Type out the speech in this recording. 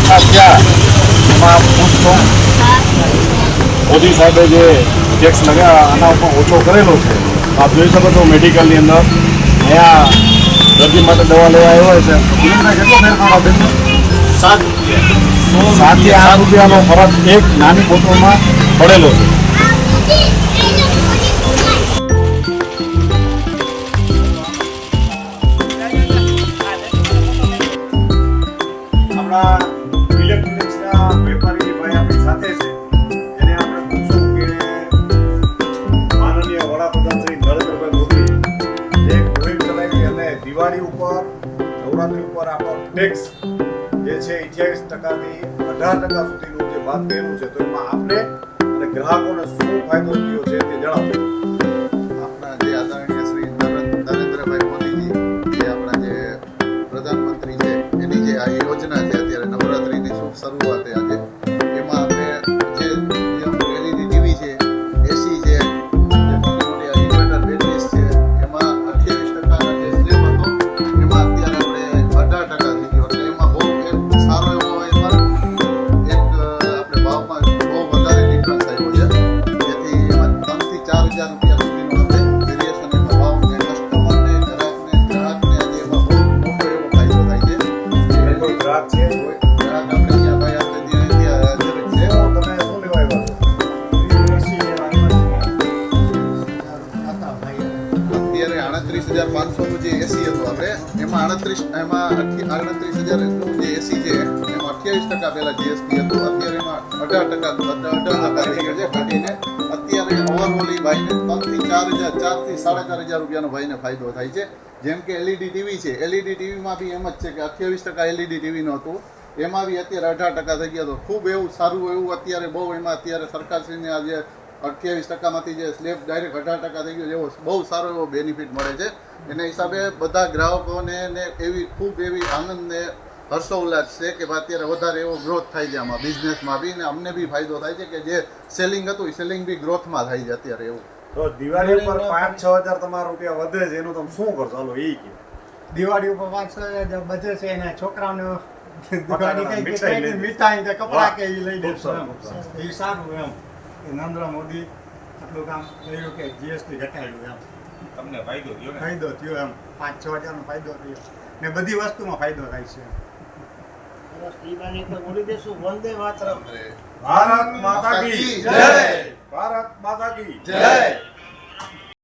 પસાર થયા એમાં ખુશ છો? મોદી સાહેબે જે ટેક્સ લગાવ્યા આના ઉપર ઓછો કરેલો છે. આપ જોઈ શકો છો મેડિકલની અંદર અહીંયા દર્દી માટે દવા લેવા આવ્યો છે. કેટલો ફેરફાર આપે છે? 7 થી 8 રૂપિયાનો ફરક એક નાની બોટલમાં પડેલો છે. આપણા ઇલેક્ટ્રોનિક્સના વેપારી ભાઈ આપણી સાથે છે. એને આપણે પૂછશું કે માનનીય વડાપ્રધાન શ્રી નરેન્દ્રભાઈ મોદી જે મુહિમ ચલાવી અને દિવાળી ઉપર નવરાત્રી ઉપર આપણો ટેક્સ જે છે 28%થી 18% સુધીનું જે વાત કર્યું છે, તો એમાં આપણે અને ગ્રાહકોને શું ફાયદો થયો છે તે જણાવો. આપણા જે આદરણીય શ્રી નરેન્દ્રભાઈ મોદીજી જે આપણા જે પ્રધાનમંત્રી છે એની જે આ યોજના છે અત્યારે નવરાત્રીની શુભ શરૂઆત આજે એમાં આપણે જે એલઈડી ટીવી છે, એસી છે, ઇન્વર્ટર બેટરીઝ છે, એમાં 28% જે સ્લેબ હતો એમાં અત્યારે આપણે 18% થઈ ગયો. એટલે એમાં બહુ એક સારો એવો એમાં એક આપણે ભાવમાં બહુ વધારે ડિફરન્સ આવ્યો છે, જેથી એમાં 3 થી 4,000 રૂપિયા સુધીનો આપણે વેરિએશન એમાં ભાવને કસ્ટમરને ગ્રાહકને આજે એમાં બહુ મોટો એવો ફાયદો થાય છે. કોઈ ગ્રાહક છે ગ્રાહક આપણે ત્યાં ભાઈ આપણે ત્યાં હાજર જ છે. તમે શું લેવા આવ્યા છો? અત્યારે 38,500 નું જે એસી હતું આપણે એમાં 38,000 નું જે એસી છે એમાં 28% પહેલા જીએસટી હતું. અત્યારે એમાં 18% થઈ ગયો છે ઘટીને. અત્યારે ઓવરઓલ ભાઈને 3 થી 4,000 4 થી 4,500 રૂપિયાનો ભાઈને ફાયદો થાય છે. જેમ કે એલઈડી ટીવી છે, એલઈડી ટીવીમાં બી એમ જ છે કે 28% એલઈડી ટીવીનું હતું, એમાં બી અત્યારે 18% થઈ ગયા. તો ખૂબ એવું સારું એવું અત્યારે બહુ એમાં અત્યારે સરકારશ્રીને આજે 28%માંથી જે સ્લેબ ડાયરેક્ટ 18% થઈ ગયો એવો બહુ સારો એવો બેનિફિટ મળે છે. એના હિસાબે બધા ગ્રાહકોને ને એવી ખૂબ એવી આનંદ ને હર્ષોલ્લાસ છે કે અત્યારે વધારે એવો ગ્રોથ થાય છે આમાં બિઝનેસમાં બી, ને અમને બી ફાયદો થાય છે કે જે સેલિંગ હતું એ સેલિંગ બી ગ્રોથમાં થાય છે અત્યારે એવું. તો દિવાળી ઉપર 5-6 હજાર તમારા રૂપિયા વધે છે, એનું તમે શું કરશો? હાલો એ કે દિવાળી ઉપર 5-6 બધે છે એના છોકરાઓને મીઠાઈ મીઠાઈ કે કપડા કે એ લઈ દેશો એમ. એ સારું એમ કે નરેન્દ્ર મોદી આટલું કામ કર્યું કે જીએસટી ઘટાડ્યું એમ. તમને ફાયદો થયો ને? ફાયદો થયો એમ 5-6 હજારનો ફાયદો થયો ને બધી વસ્તુમાં ફાયદો થાય છે. વંદે માતરમ. ભારત માતા કી જય. ભારત માતા કી જય.